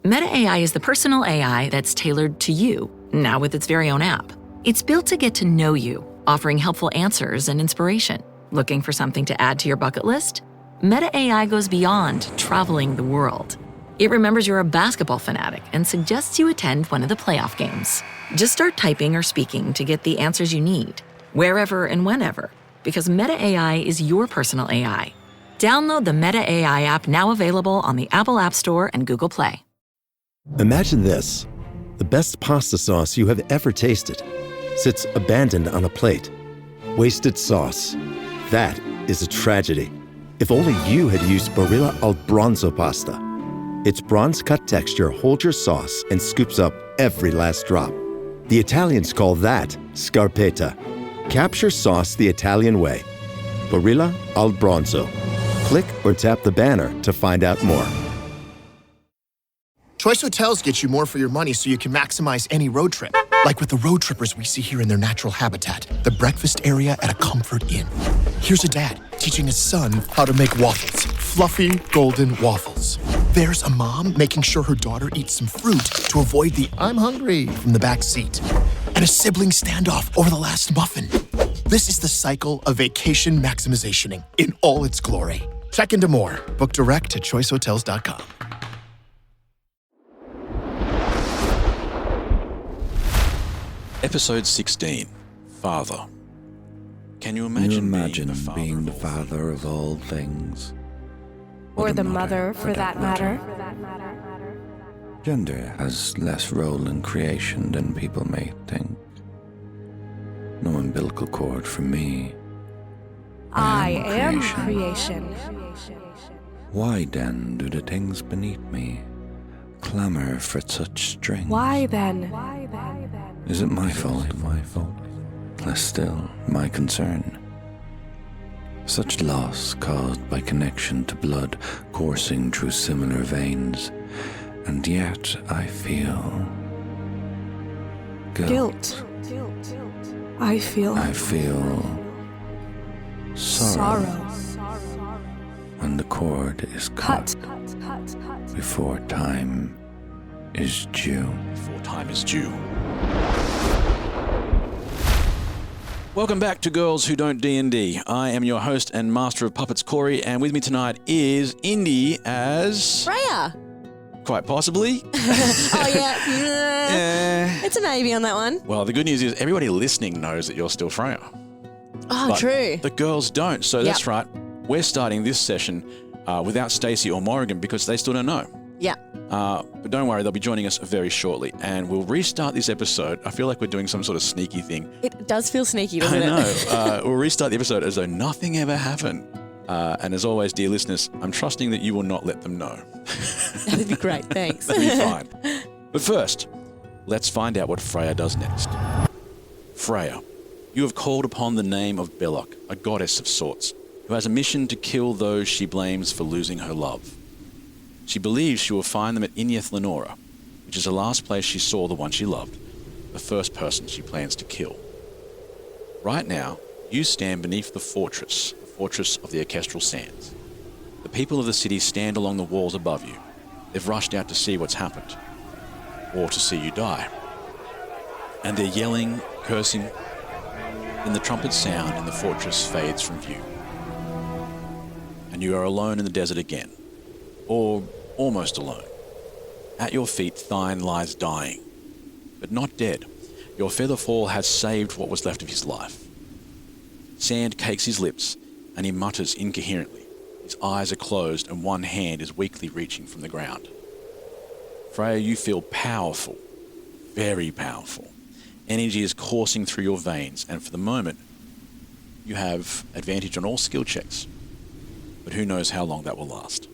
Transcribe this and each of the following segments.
Meta AI is the personal AI that's tailored to you, now with its very own app. It's built to get to know you, offering helpful answers and inspiration. Looking for something to add to your bucket list? Meta AI goes beyond traveling the world. It remembers you're a basketball fanatic and suggests you attend one of the playoff games. Just start typing or speaking to get the answers you need, wherever and whenever, because Meta AI is your personal AI. Download the Meta AI app, now available on the Apple App Store and Google Play. Imagine this. The best pasta sauce you have ever tasted sits abandoned on a plate. Wasted sauce. That is a tragedy. If only you had used Barilla al Bronzo pasta. Its bronze-cut texture holds your sauce and scoops up every last drop. The Italians call that scarpetta. Capture sauce the Italian way. Barilla al Bronzo. Click or tap the banner to find out more. Choice Hotels get you more for your money so you can maximize any road trip. Like with the road trippers we see here in their natural habitat, the breakfast area at a Comfort Inn. Here's a dad teaching his son how to make waffles, fluffy golden waffles. There's a mom making sure her daughter eats some fruit to avoid the "I'm hungry" from the back seat. And a sibling standoff over the last muffin. This is the cycle of vacation maximizationing in all its glory. Check into more. Book direct at choicehotels.com. Episode 16, Father. Can you imagine, being the father of all things? Or the mother, for that matter. Gender has less role in creation than people may think. No umbilical cord for me. I am creation. Why then do the things beneath me clamor for such strength? Why then? Is it my fault? Less still, my concern. Such loss caused by connection to blood coursing through similar veins, and yet I feel guilt. I feel sorrow. When the cord is cut before time is due. Before time is due. Welcome back to Girls Who Don't D&D. I am your host and master of puppets, Cory, and with me tonight is Indy as... Freya! Quite possibly. Oh, yeah. It's a maybe on that one. Well, the good news is everybody listening knows that you're still Freya. Oh, but true. The girls don't, so that's right. We're starting this session without Stacey or Morrigan because they still don't know. Yeah. But don't worry, they'll be joining us very shortly. And we'll restart this episode. I feel like we're doing some sort of sneaky thing. It does feel sneaky, doesn't it? I know. We'll restart the episode as though nothing ever happened. And as always, dear listeners, I'm trusting that you will not let them know. That'd be great, thanks. That'd be fine. But first, let's find out what Freya does next. Freya, you have called upon the name of Belloc, a goddess of sorts, who has a mission to kill those she blames for losing her love. She believes she will find them at Inyeth Lenora, which is the last place she saw the one she loved, the first person she plans to kill. Right now, you stand beneath the fortress of the Orchestral Sands. The people of the city stand along the walls above you. They've rushed out to see what's happened, or to see you die. And they're yelling, cursing. Then the trumpet sound in the fortress fades from view. And you are alone in the desert again. Or almost alone. At your feet, Thine lies dying, but not dead. Your feather fall has saved what was left of his life. Sand cakes his lips, and he mutters incoherently. His eyes are closed, and one hand is weakly reaching from the ground. Freya, you feel powerful, very powerful. Energy is coursing through your veins, and for the moment, you have advantage on all skill checks. But who knows how long that will last.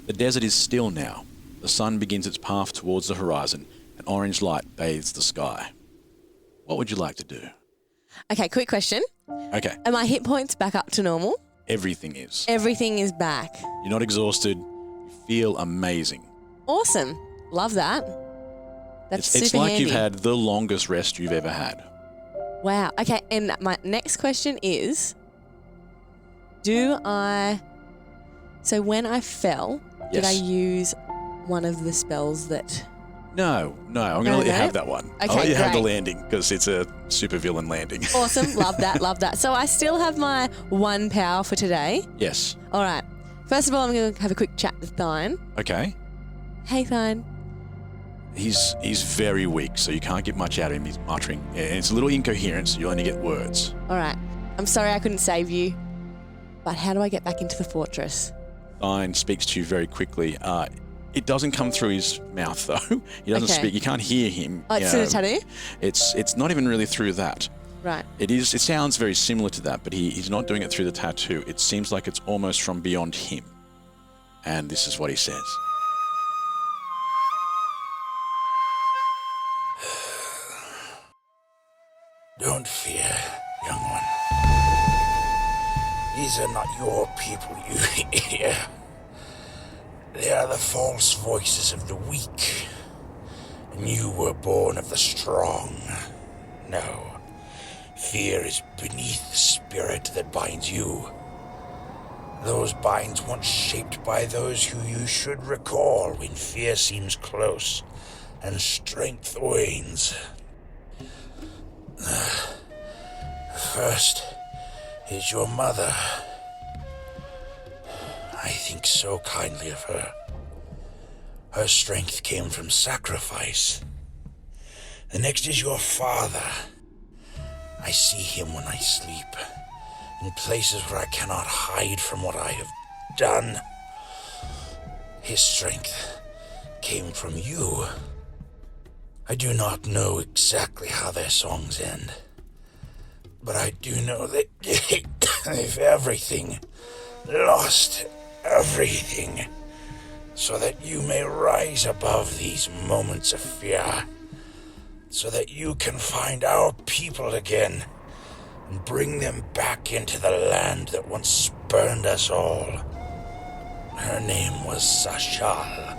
The desert is still now. The sun begins its path towards the horizon. An orange light bathes the sky. What would you like to do? Okay, quick question. Okay. Are my hit points back up to normal? Everything is. Everything is back. You're not exhausted. You feel amazing. Awesome. Love that. That's super It's like handy. you've had the longest rest you've ever had. Wow. Okay, and my next question is, so when I fell, did I use one of the spells that... No. I'm going to let you have that one. Okay, I'll let you have the great. landing because it's a supervillain landing. Awesome. Love that. So I still have my 1 power for today. Yes. All right. First of all, I'm going to have a quick chat with Thine. Okay. Hey, Thine. He's very weak, so you can't get much out of him. He's muttering. And it's a little incoherent, so you only get words. All right. I'm sorry I couldn't save you, but how do I get back into the fortress? Thine speaks to you very quickly. It doesn't come through his mouth, though. He doesn't speak. You can't hear him. Oh, it's through the tattoo? It's not even really through that. Right. It sounds very similar to that, but he's not doing it through the tattoo. It seems like it's almost from beyond him. And this is what he says. Don't fear, young one. These are not your people you hear. They are the false voices of the weak. And you were born of the strong. No. Fear is beneath the spirit that binds you. Those binds once shaped by those who you should recall when fear seems close and strength wanes. First is your mother. I think so kindly of her. Her strength came from sacrifice. The next is your father. I see him when I sleep, in places where I cannot hide from what I have done. His strength came from you. I do not know exactly how their songs end, but I do know that they've everything, lost everything, so that you may rise above these moments of fear, so that you can find our people again and bring them back into the land that once spurned us all. Her name was Sashal.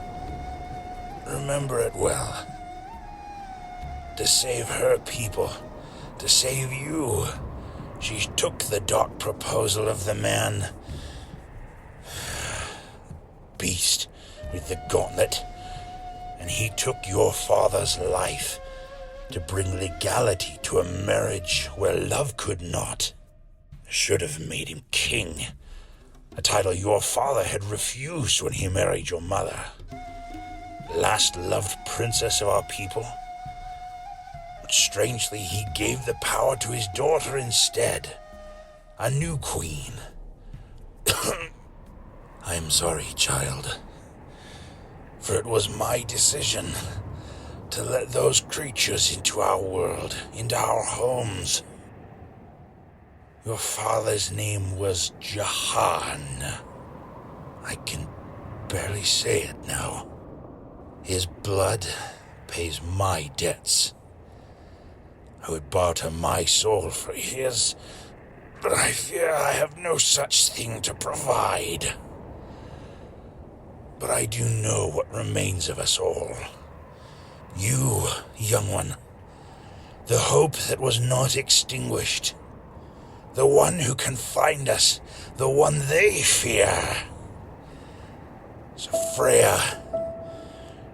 Remember it well. To save her people, to save you, she took the dark proposal of the man, beast with the gauntlet, and he took your father's life to bring legality to a marriage where love could not. Should have made him king, a title your father had refused when he married your mother. Last loved princess of our people. But strangely, he gave the power to his daughter instead, a new queen. I am sorry, child, for it was my decision to let those creatures into our world, into our homes. Your father's name was Jahan. I can barely say it now. His blood pays my debts. I would barter my soul for his, but I fear I have no such thing to provide. But I do know what remains of us all. You, young one, the hope that was not extinguished, the one who can find us, the one they fear. So Freya,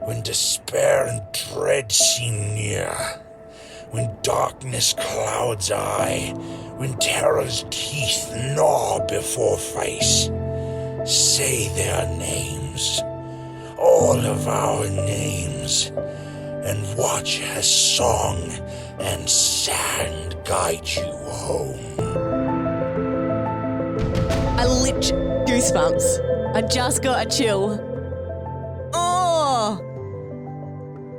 when despair and dread seem near, when darkness clouds eye, when terror's teeth gnaw before face, say their names, all of our names, and watch as song and sand guide you home. I lit goosebumps. I just got a chill. Oh!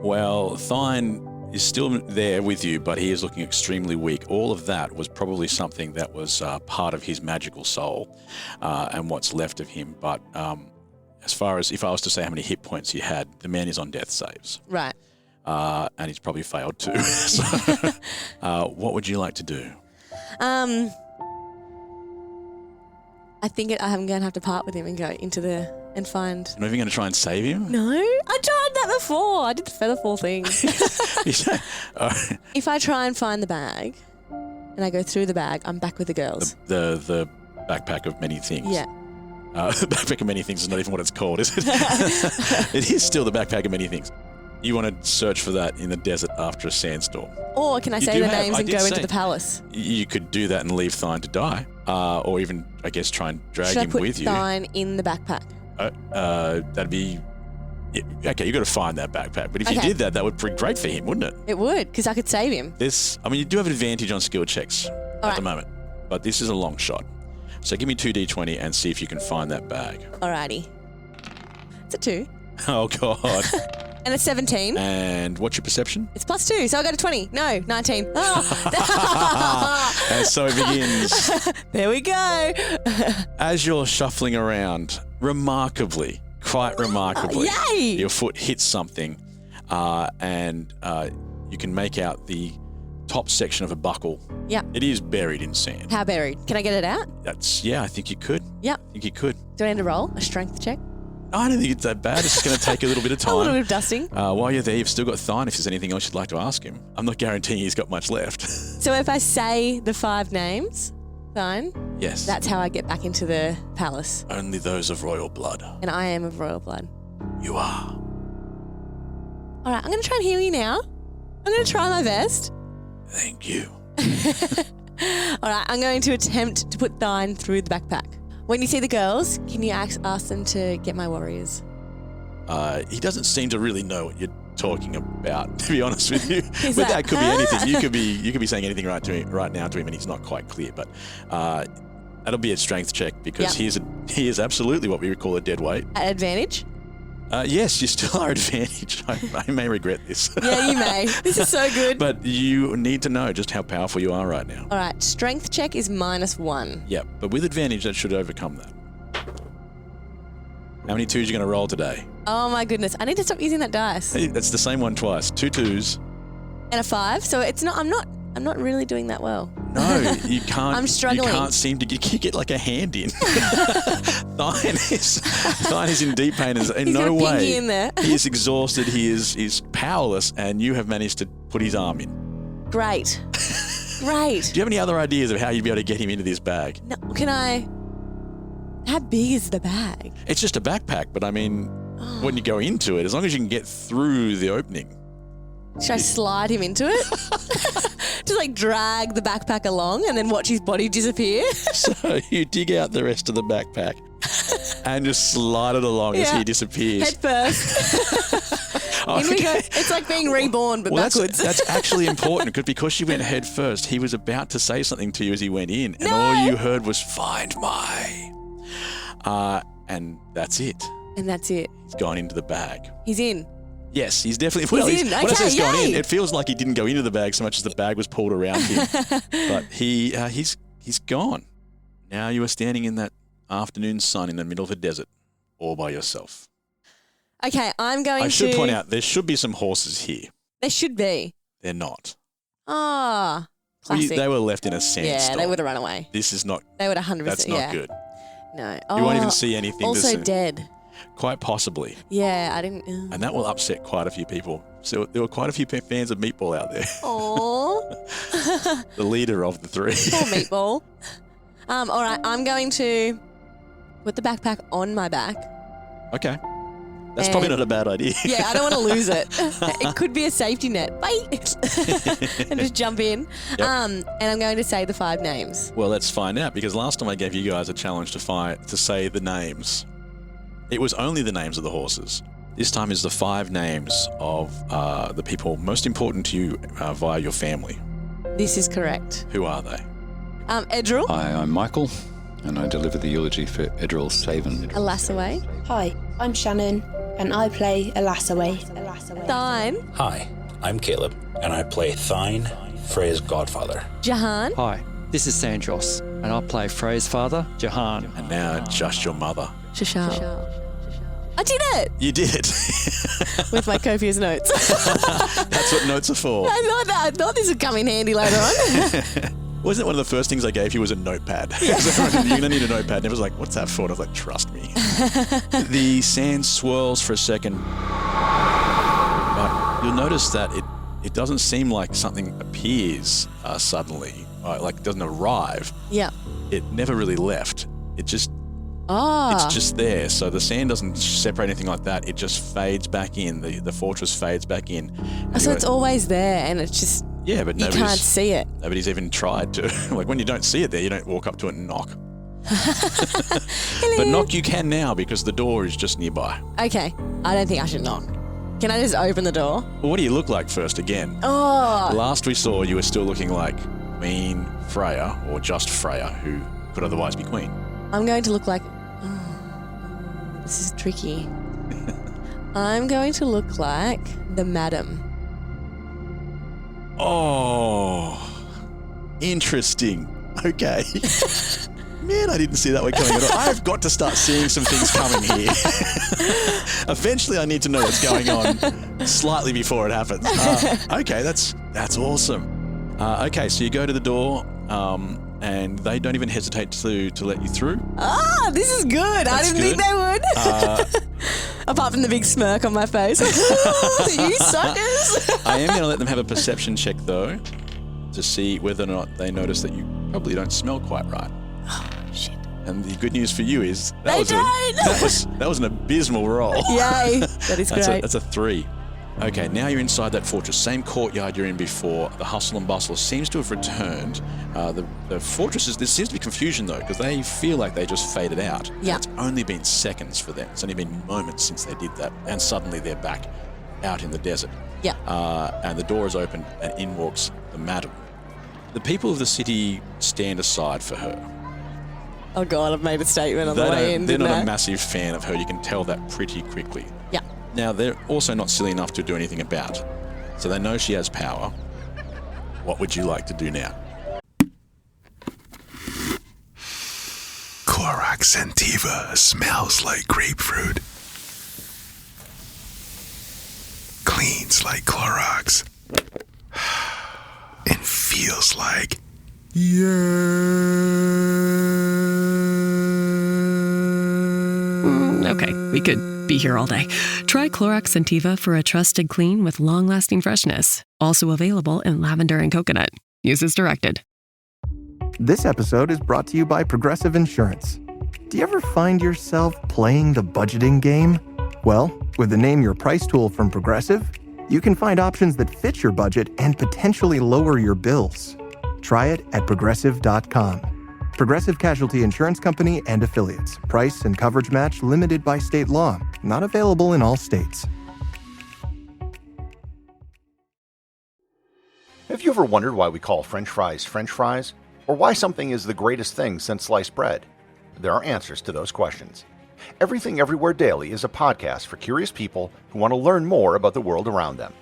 Well, Thine is still there with you, but he is looking extremely weak. All of that was probably something that was part of his magical soul and what's left of him. But as far as if I was to say how many hit points he had, the man is on death saves. Right. And he's probably failed too. So, what would you like to do? I think I'm going to have to part with him and go into and find... You're not even going to try and save him? No, I tried that before. I did the featherfall thing. If I try and find the bag and I go through the bag, I'm back with the girls. The backpack of many things. Yeah. The backpack of many things is not even what it's called, is it? It is still the backpack of many things. You want to search for that in the desert after a sandstorm. Or can I say the names and go into the palace? You could do that and leave Thine to die. Or even, I guess, try and drag Should him I put with you. Thine in the backpack? That'd be... Yeah, okay, you got to find that backpack. But if you did that, that would be great for him, wouldn't it? It would, because I could save him. You do have an advantage on skill checks at the moment. But this is a long shot. So give me 2d20 and see if you can find that bag. Alrighty. It's a 2. Oh, God. And a 17. And what's your perception? It's +2, so I got a 20. No, 19. And so it begins. There we go. As you're shuffling around, quite remarkably, yay! your foot hits something and you can make out the top section of a buckle. Yeah. It is buried in sand. How buried? Can I get it out? I think you could. Yeah. I think you could. Do I need to roll a strength check? I don't think it's that bad. It's just going to take a little bit of time. A little bit of dusting. While you're there, you've still got Thine if there's anything else you'd like to ask him. I'm not guaranteeing he's got much left. So if I say the 5 names, Thine, yes. that's how I get back into the palace. Only those of royal blood. And I am of royal blood. You are. All right, I'm going to try and heal you now. I'm going to try my best. Thank you. All right, I'm going to attempt to put Thine through the backpack. When you see the girls, can you ask them to get my warriors? He doesn't seem to really know what you're talking about, to be honest with you. But that could be anything. You could be saying anything right now to him, and he's not quite clear. But that'll be a strength check because he is absolutely what we would call a dead weight. At advantage? Yes, you still are advantage. I may regret this. Yeah, you may. This is so good. But you need to know just how powerful you are right now. All right, strength check is -1. Yep, but with advantage, that should overcome that. How many 2s are you going to roll today? Oh my goodness, I need to stop using that dice. Hey, that's the same one twice. 2 2s. And a 5, so it's not. I'm not really doing that well. No, you can't. I'm struggling. You can't seem to get like a hand in. Thine is in deep pain. In He's no got a way. pinky in there. He is exhausted. He is powerless, and you have managed to put his arm in. Great. Great. Do you have any other ideas of how you'd be able to get him into this bag? No, can I? How big is the bag? It's just a backpack, but I mean, when you go into it, as long as you can get through the opening. Should I slide him into it? Just like drag the backpack along and then watch his body disappear? So you dig out the rest of the backpack and just slide it along as he disappears. Head first. Okay. In we go. It's like being reborn, but backwards. That's actually important because you went head first. He was about to say something to you as he went in, and all you heard was "find my," and that's it. And that's it. He's gone into the bag. He's in. Yes, he's definitely. Well, He's in. when I say he's gone in, yay. it feels like he didn't go into the bag so much as the bag was pulled around him. But he's gone. Now you are standing in that afternoon sun in the middle of the desert, all by yourself. Okay, I'm going to... I should point out, there should be some horses here. There should be. They're not. Ah, classic. They were left in a sandstorm. Yeah, they would have run away. This is not... They would 100%, That's not good. No. You won't even see anything. Also dead. Quite possibly. Yeah, I didn't... And that will upset quite a few people. So there were quite a few fans of Meatball out there. Aww. The leader of the 3. Poor Meatball. All right, I'm going to put the backpack on my back. Okay. That's probably not a bad idea. Yeah, I don't want to lose it. It could be a safety net. Bye. And just jump in. Yep. And I'm going to say the 5 names. Well, let's find out, because last time I gave you guys a challenge to say the names. It was only the names of the horses. This time is the 5 names of the people most important to you via your family. This is correct. Who are they? Edril. Hi, I'm Michael, and I deliver the eulogy for Edril Saven. Alasaway. Hi, I'm Shannon, and I play Alasaway. Thine. Hi, I'm Caleb, and I play Thine, Freya's godfather. Jahan. Hi, this is Sandros, and I play Freya's father, Jahan. And now just your mother. Shashal. I did it! You did it. With my copious notes. That's what notes are for. I thought this would come in handy later on. Wasn't it one of the first things I gave you was a notepad? Yeah. You're going to need a notepad. And it was like, what's that for? And I was like, trust me. The sand swirls for a second. But you'll notice that it doesn't seem like something appears suddenly. Like it doesn't arrive. Yeah. It never really left. It just Oh. It's just there. So the sand doesn't separate anything like that. It just fades back in. The fortress fades back in. So it's always there and it's just, yeah, but you can't see it. Nobody's even tried to. Like when you don't see it there, you don't walk up to it and knock. But knock you can now because the door is just nearby. Okay. I don't think I should knock. Can I just open the door? Well, what do you look like first again? Oh. Last we saw, you were still looking like Queen Freya, or just Freya, who could otherwise be queen. I'm going to look like... this is tricky. I'm going to look like the madam. Oh, interesting. Okay. Man, I didn't see that one coming at all. I've got to start seeing some things coming here. Eventually, I need to know what's going on slightly before it happens. Okay, that's awesome. Okay, so you go to the door, and they don't even hesitate to let you through. Ah, this is good. I didn't think they would. Apart from the big smirk on my face. You suckers. I am going to let them have a perception check, though, to see whether or not they notice that you probably don't smell quite right. Oh, shit. And the good news for you is That was an abysmal roll. Yay. That is great. That's a 3. Okay, now you're inside that fortress. Same courtyard you're in before. The hustle and bustle seems to have returned. The fortresses, there seems to be confusion though, because they feel like they just faded out. Yeah. It's only been seconds for them. It's only been moments since they did that. And suddenly they're back out in the desert. Yeah. And the door is open and in walks the madam. The people of the city stand aside for her. Oh God, I've made a statement on the way in. They're not a massive fan of her. You can tell that pretty quickly. Yeah. Now, they're also not silly enough to do anything about it. So they know she has power. What would you like to do now? Clorox Sentiva smells like grapefruit. Cleans like Clorox. And feels like... Okay, we could be here all day. Try Clorox Sentiva for a trusted clean with long-lasting freshness. Also available in lavender and coconut. Use as directed. This episode is brought to you by Progressive Insurance. Do you ever find yourself playing the budgeting game? Well, with the Name Your Price tool from Progressive, you can find options that fit your budget and potentially lower your bills. Try it at Progressive.com. Progressive Casualty Insurance Company and Affiliates. Price and coverage match limited by state law. Not available in all states. Have you ever wondered why we call French fries? Or why something is the greatest thing since sliced bread? There are answers to those questions. Everything Everywhere Daily is a podcast for curious people who want to learn more about the world around them.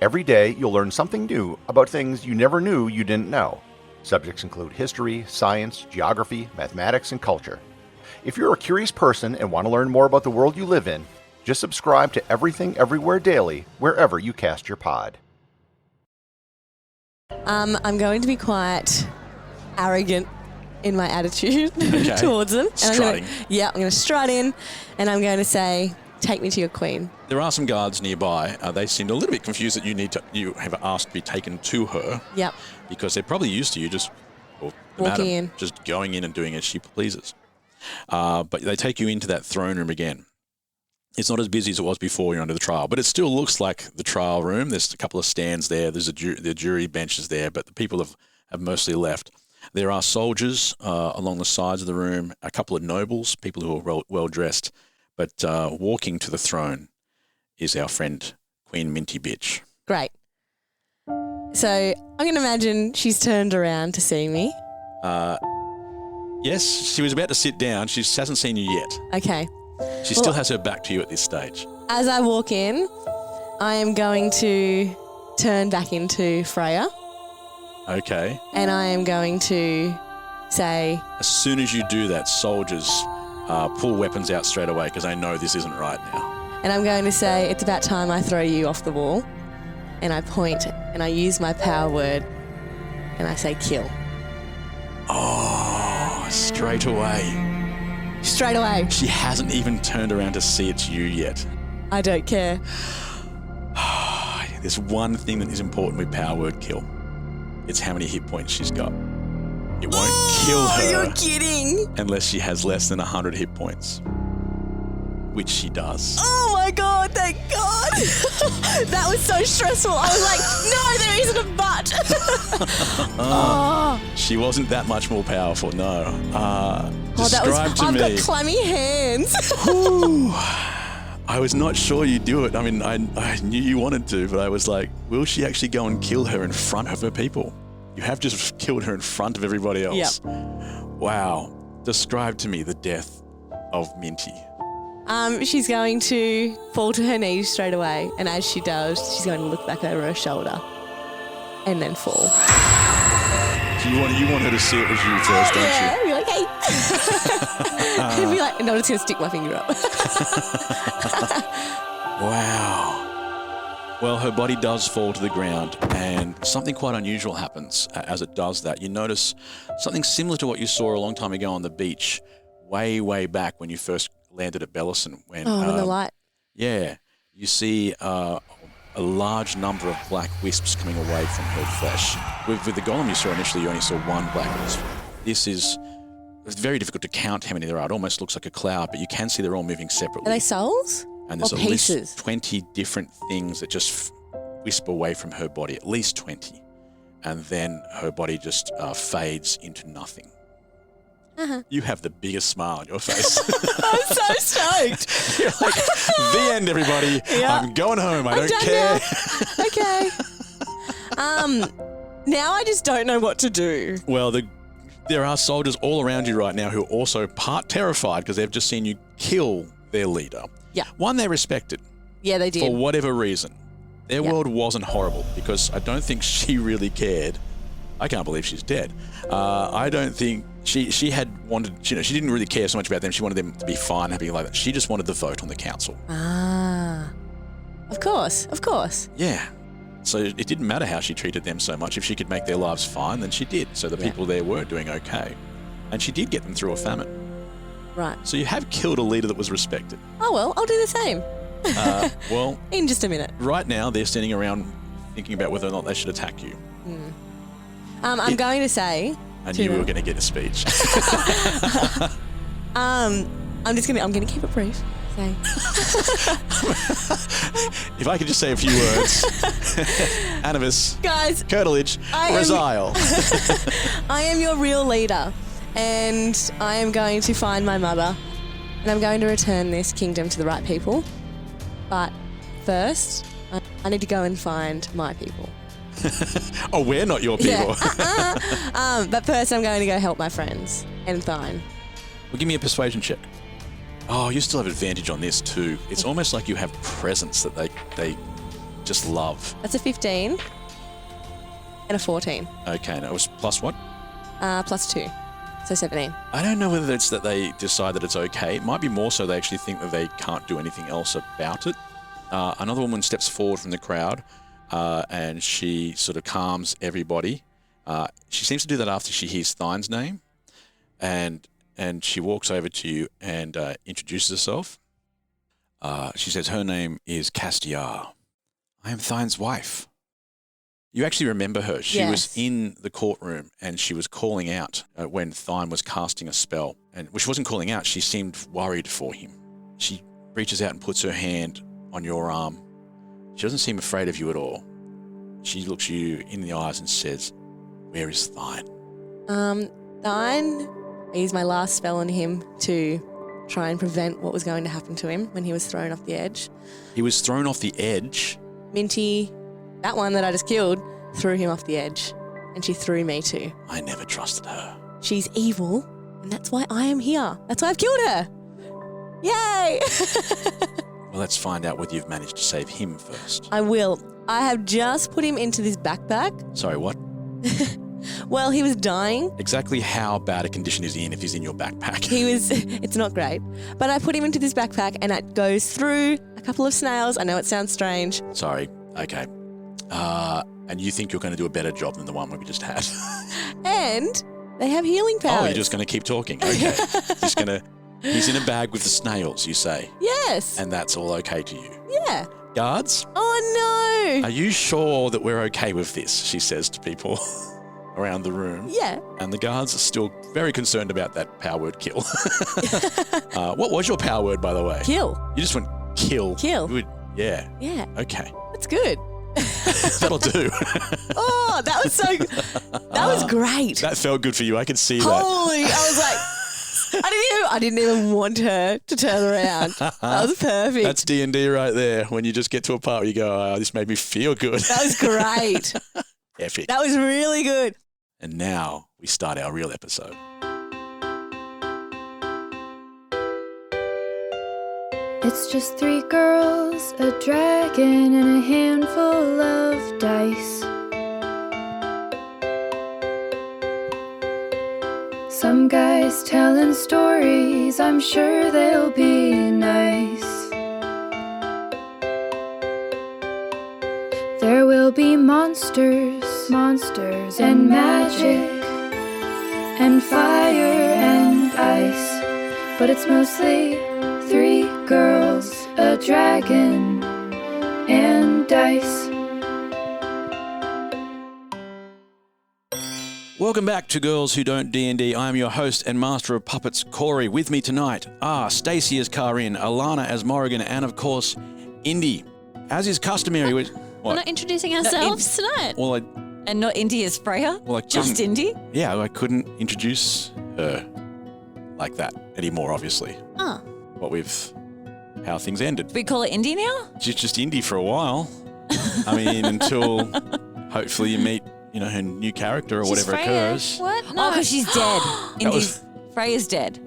Every day, you'll learn something new about things you never knew you didn't know. Subjects include history, science, geography, mathematics, and culture. If you're a curious person and want to learn more about the world you live in, just subscribe to Everything Everywhere Daily wherever you cast your pod. I'm going to be quite arrogant in my attitude towards them. And Strutting. I'm going to strut in and I'm going to say, take me to your queen. There are some guards nearby. They seemed a little bit confused that you have asked to be taken to her. Yep. Because they're probably used to you just walking in, just going in and doing as she pleases. But they take you into that throne room again. It's not as busy as it was before you're under the trial, but it still looks like the trial room. There's a couple of stands there. There's the jury benches there, but the people have mostly left. There are soldiers along the sides of the room, a couple of nobles, people who are well dressed, but walking to the throne is our friend Queen Minty Bitch. Great. So I'm going to imagine she's turned around to see me. Yes, she was about to sit down. She hasn't seen you yet. Okay. She still has her back to you at this stage. As I walk in, I am going to turn back into Freya. Okay. And I am going to say... As soon as you do that, soldiers pull weapons out straight away because they know this isn't right now. And I'm going to say, it's about time I throw you off the wall. And I point and I use my power word and I say kill. Oh, straight away. Straight away. She hasn't even turned around to see it's you yet. I don't care. There's one thing that is important with power word kill. It's how many hit points she's got. It won't kill her. You're kidding. Unless she has less than 100 hit points. Which she does. Oh my god, thank God. That was so stressful. I was like, no, there isn't a but. She wasn't that much more powerful, no. Describe to I've me. got clammy hands. I was not sure you'd do it. I mean, I knew you wanted to, but I was like, will she actually go and kill her in front of her people? You have just killed her in front of everybody else. Yep. Wow. Describe to me the death of Minty. She's going to fall to her knees straight away, and as she does, she's going to look back over her shoulder and then fall. So you want her to see it as you first, don't you? Be like, hey. And be like, no, I'm just going to stick my finger up. Wow. Well, her body does fall to the ground, and something quite unusual happens as it does that. You notice something similar to what you saw a long time ago on the beach, way back when you first landed at Bellison. When in the light. Yeah. You see a large number of black wisps coming away from her flesh. With the golem you saw initially, you only saw one black wisp. It's very difficult to count how many there are. It almost looks like a cloud, but you can see they're all moving separately. Are they souls? And there's or at pieces? least 20 different things that just wisp away from her body, at least 20. And then her body just fades into nothing. Uh-huh. You have the biggest smile on your face. I'm so stoked. You're like, the end, everybody. Yeah. I'm going home. I I'm don't done care. Now. Okay. Now I just don't know what to do. Well, there are soldiers all around you right now who are also part terrified because they've just seen you kill their leader. Yeah. One, they respected. Yeah, they did. For whatever reason. Their world wasn't horrible because I don't think she really cared. I can't believe she's dead. I don't think she had wanted, she didn't really care so much about them. She wanted them to be fine, happy like that. She just wanted the vote on the council. Of course. Yeah. So it didn't matter how she treated them so much. If she could make their lives fine, then she did. So the people there were doing okay. And she did get them through a famine. Right. So you have killed a leader that was respected. Oh, well, I'll do the same. Well, in just a minute. Right now, they're standing around thinking about whether or not they should attack you. I'm going to say... I knew we were going to get a speech. I'm going to keep it brief. Say. If I could just say a few words. Animus. Guys. Curtilage. Resile. I am your real leader. And I am going to find my mother. And I'm going to return this kingdom to the right people. But first, I need to go and find my people. Oh, we're not your people. Yeah. But first I'm going to go help my friends and Thine. Well, give me a persuasion check. Oh, you still have advantage on this too. It's almost like you have presence that they just love. That's a 15 and a 14. Okay, now it was plus what? Plus 2. So 17. I don't know whether it's that they decide that it's okay. It might be more so they actually think that they can't do anything else about it. Another woman steps forward from the crowd and she sort of calms everybody. She seems to do that after she hears Thine's name. And she walks over to you and introduces herself. She says her name is Castiar. I am Thine's wife. You actually remember her. She was in the courtroom and she was calling out when Thine was casting a spell. And she wasn't calling out. She seemed worried for him. She reaches out and puts her hand on your arm. She doesn't seem afraid of you at all. She looks you in the eyes and says, "Where is Thine?" Thine... I used my last spell on him to try and prevent what was going to happen to him when he was thrown off the edge. He was thrown off the edge? Minty, that one that I just killed, threw him off the edge. And she threw me too. I never trusted her. She's evil, and that's why I am here. That's why I've killed her. Yay! Well, let's find out whether you've managed to save him first. I will. I have just put him into this backpack. Sorry, what? Well, he was dying. Exactly how bad a condition is he in if he's in your backpack? It's not great. But I put him into this backpack and it goes through a couple of snails. I know it sounds strange. Sorry. Okay. And you think you're going to do a better job than the one we just had? And they have healing powers. Oh, you're just going to keep talking. Okay. He's in a bag with the snails, you say? Yes. And that's all okay to you? Yeah. Guards? Oh, no. Are you sure that we're okay with this? She says to people. around the room. Yeah. And the guards are still very concerned about that power word kill. What was your power word, by the way? Kill. You just went kill. Kill. Good. Yeah. Yeah. Okay. That's good. That'll do. Oh, that was great. That felt good for you. I can see that. Holy, I was like, I didn't even want her to turn around. That was perfect. That's D&D right there. When you just get to a part where you go, oh, this made me feel good. That was great. Epic. That was really good. And now we start our real episode. It's just 3 girls, a dragon, and a handful of dice. Some guys telling stories, I'm sure they'll be nice. There will be monsters, and magic, and fire and ice. But it's mostly 3 girls, a dragon, and dice. Welcome back to Girls Who Don't D&D. I am your host and master of puppets, Cory. With me tonight are Stacey as Kaa'Riin, Alana as Morrigan, and of course, Indy. As is customary, We're not introducing ourselves tonight. Well, and not Indy as Freya? Just Indy? Yeah, I couldn't introduce her like that anymore, obviously. Oh. How things ended. We call it Indy now? Just Indy for a while. I mean, until hopefully you meet, her new character or whatever occurs. What? No. Oh, because she's dead. Freya's dead.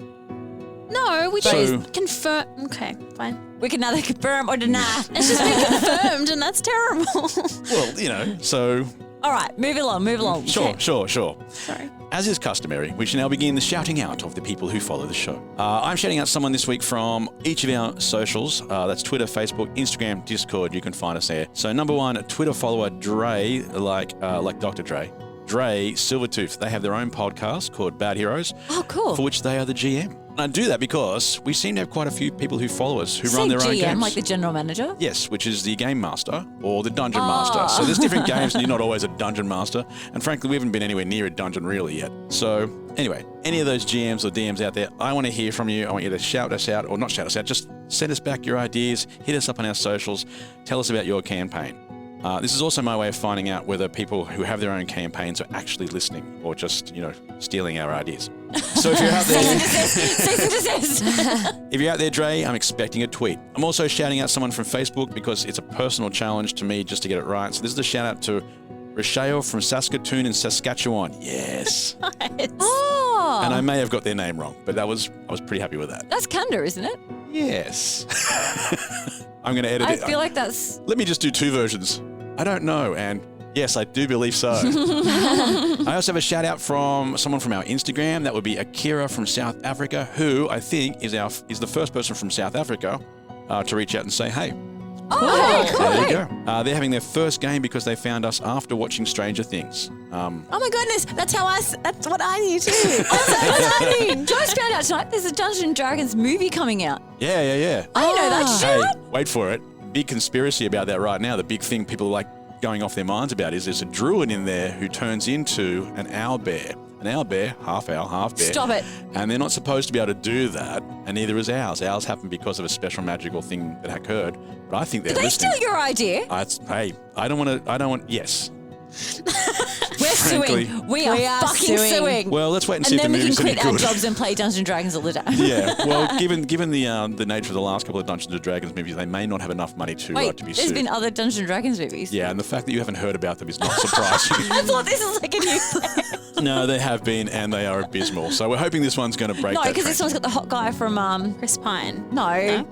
No, we just confirm. Okay, fine. We can neither confirm or deny. It's just been confirmed, and that's terrible. Well, so... All right, move along. Sure. Sorry. As is customary, we shall now begin the shouting out of the people who follow the show. I'm shouting out someone this week from each of our socials. That's Twitter, Facebook, Instagram, Discord. You can find us there. So number 1, Twitter follower Dre, like Dr. Dre. Dre Silvertooth. They have their own podcast called Bad Heroes. Oh, cool. For which they are the GM. And I do that because we seem to have quite a few people who follow us who run their own games. GM, like the general manager? Yes, which is the game master or the dungeon master. So there's different games and you're not always a dungeon master. And frankly, we haven't been anywhere near a dungeon really yet. So anyway, any of those GMs or DMs out there, I want to hear from you. I want you to shout us out, or not shout us out, just send us back your ideas, hit us up on our socials, tell us about your campaign. This is also my way of finding out whether people who have their own campaigns are actually listening or just, stealing our ideas. So if you're out there... If you're out there, Dre, I'm expecting a tweet. I'm also shouting out someone from Facebook because it's a personal challenge to me just to get it right. So this is a shout out to Rochelle from Saskatoon in Saskatchewan. Yes. Nice. Oh. And I may have got their name wrong, but I was pretty happy with that. That's Canada, isn't it? Yes. I'm going to edit it. I feel like that's... Let me just do 2 versions. I don't know, and yes, I do believe so. I also have a shout out from someone from our Instagram. That would be Akira from South Africa, who I think is the first person from South Africa to reach out and say, hey. Oh, cool. There you go. They're having their first game because they found us after watching Stranger Things. Oh my goodness, that's what I knew too. That's exciting. Just found out tonight there's a Dungeons and Dragons movie coming out. Yeah. I didn't know that. Did you know that? Wait for it. Big conspiracy about that right now. The big thing people are like going off their minds about is there's a druid in there who turns into an owlbear. An owlbear, half owl, half bear. Stop it. And they're not supposed to be able to do that, and neither is ours. Ours happened because of a special magical thing that occurred. But I think they're listening. Did they steal your idea? Hey, I don't want. Yes. We're suing. We are fucking suing. Well, let's wait and see if the movie's any good. And then we can quit our jobs and play Dungeons and Dragons all the time. Yeah. Well, given the nature of the last couple of Dungeons and Dragons movies, they may not have enough money to be sued. There's been other Dungeons and Dragons movies. Yeah, and the fact that you haven't heard about them is not surprising. I thought this was like a new thing. No, they have been, and they are abysmal. So we're hoping this one's going to break that. No, because this one's got the hot guy from Chris Pine. No.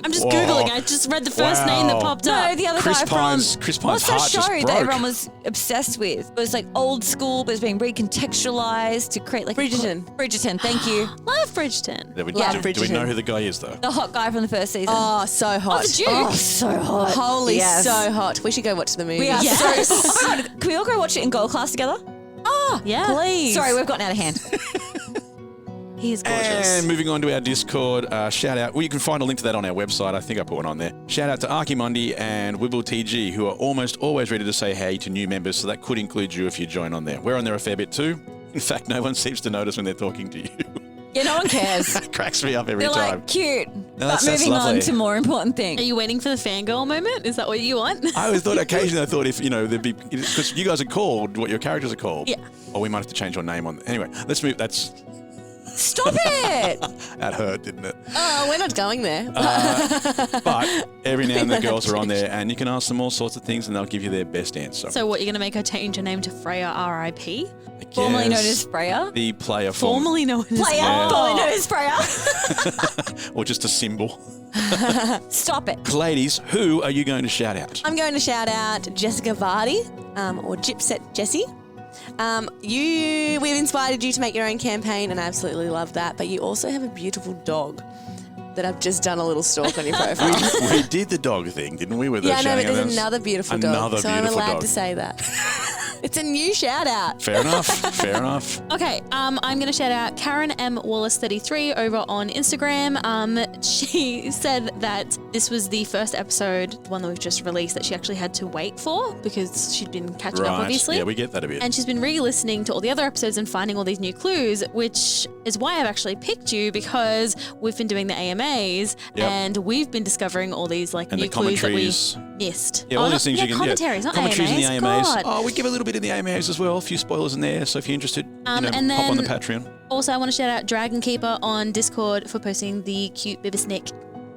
I'm just Googling. I just read the first name that popped up. No, the other guy from... Chris Pine's what's that heart show just broke. that everyone was obsessed with? It was like old school, but it's being recontextualized to create like... Bridgerton, thank you. Love Bridgerton. Do we know who the guy is, though? The hot guy from the first season. Oh, so hot. Oh, the Duke. Oh, so hot. Holy, so hot. We should go watch the movie. We are so... Oh my God, can we all go watch it in gold class together? Oh, yeah. Please. Sorry, we've gotten out of hand. He is gorgeous. And moving on to our Discord, shout out. Well, you can find a link to that on our website. I think I put one on there. Shout out to Archimundi and Wibble TG, who are almost always ready to say hey to new members, so that could include you if you join on there. We're on there a fair bit too. In fact, no one seems to notice when they're talking to you. Yeah, no one cares. It cracks me up every They're time. like, cute. No, but that's moving lovely. on to more important things. Are you waiting for the fangirl moment? Is that what you want? I always thought occasionally if, there'd be, because you guys are called what your characters are called. Yeah. Or we might have to change your name on. Anyway, let's move. Stop it! That hurt, didn't it? Oh, we're not going there. But every now and then the girls are on there and you can ask them all sorts of things and they'll give you their best answer. So what, you're going to make her change her name to Freya R.I.P.? Formerly known as Freya? The player Formerly known as Player? Yeah. Formerly known as Freya? Or just a symbol. Stop it. Ladies, who are you going to shout out? I'm going to shout out Jessica Vardy, or Gypset Jessie. We've inspired you to make your own campaign, and I absolutely love that. But you also have a beautiful dog that I've just done a little stalk on your profile. we did the dog thing, didn't we? With Yeah, the no, but shouting at there's them? another beautiful dog, so I'm allowed dog. to say that. It's a new shout out. Fair enough. Fair enough. Okay, I'm going to shout out Karen M. Wallace33 over on Instagram. She said that this was the first episode, the one that we've just released, that she actually had to wait for because she'd been catching up, obviously. Yeah, we get that a bit. And she's been re-listening to all the other episodes and finding all these new clues, which is why I've actually picked you, because we've been doing the AMAs and we've been discovering all these And new the clues that we commentaries. missed. Yeah, all these things you can commentaries, not commentaries AMAs. in the AMAs. God. Oh, we give a little bit in the AMAs as well. A few spoilers in there. So if you're interested, And hop on the then Patreon. Also, I want to shout out Dragon Keeper on Discord for posting the cute Bibba Snake.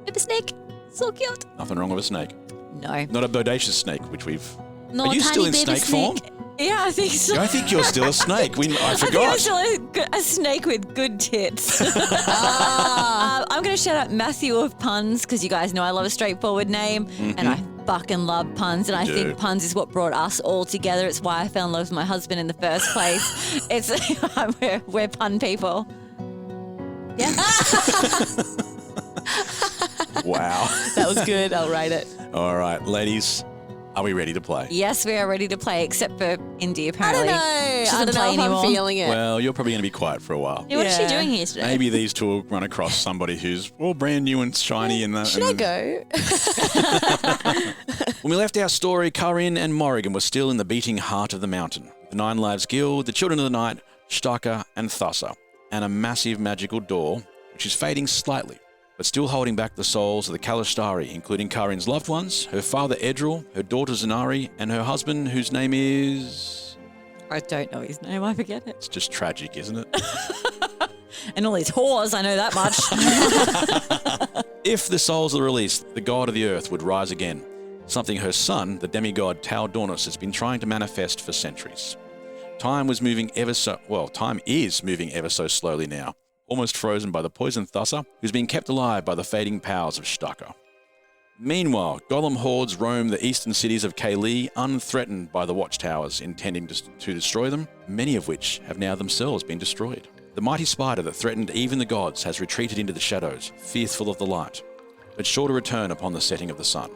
Bibba Snake, so cute. Nothing wrong with a snake. No. Not a bodacious snake, which we've. No, are you tiny still in baby snake form? Yeah, I think so. I think you're still a snake. I I think I'm forgot. still a snake with good tits. I'm going to shout out Matthew of Puns, because you guys know I love a straightforward name, and I fucking love puns, and I think puns is what brought us all together. It's why I fell in love with my husband in the first place. We're pun people. Yeah. Wow. That was good. I'll write it. All right, ladies, are we ready to play? Yes, we are ready to play, except for Indy, apparently. I She don't doesn't know play if anymore. I'm feeling it. Well, you're probably going to be quiet for a while. Yeah, what is she doing here today? Maybe these two will run across somebody who's all brand new and shiny. Should I go? When we left our story, Kaa'Riin and Morrigan were still in the beating heart of the mountain. The Nine Lives Guild, the Children of the Night, Stacey and Thassa, and a massive magical door, which is fading slightly, but still holding back the souls of the Kalastari, including Kaa'Riin's loved ones, her father Edril, her daughter Zanari, and her husband, whose name is... I don't know his name, I forget it. It's just tragic, isn't it? And all these whores, I know that much. If the souls are released, the god of the earth would rise again, something her son, the demigod Tau Dornus, has been trying to manifest for centuries. Time is moving ever so slowly now, almost frozen by the poisoned Thassa, who's being kept alive by the fading powers of Stacey. Meanwhile, golem hordes roam the eastern cities of Kaa'Riin, unthreatened by the watchtowers intending to destroy them, many of which have now themselves been destroyed. The mighty spider that threatened even the gods has retreated into the shadows, fearful of the light, but sure to return upon the setting of the sun.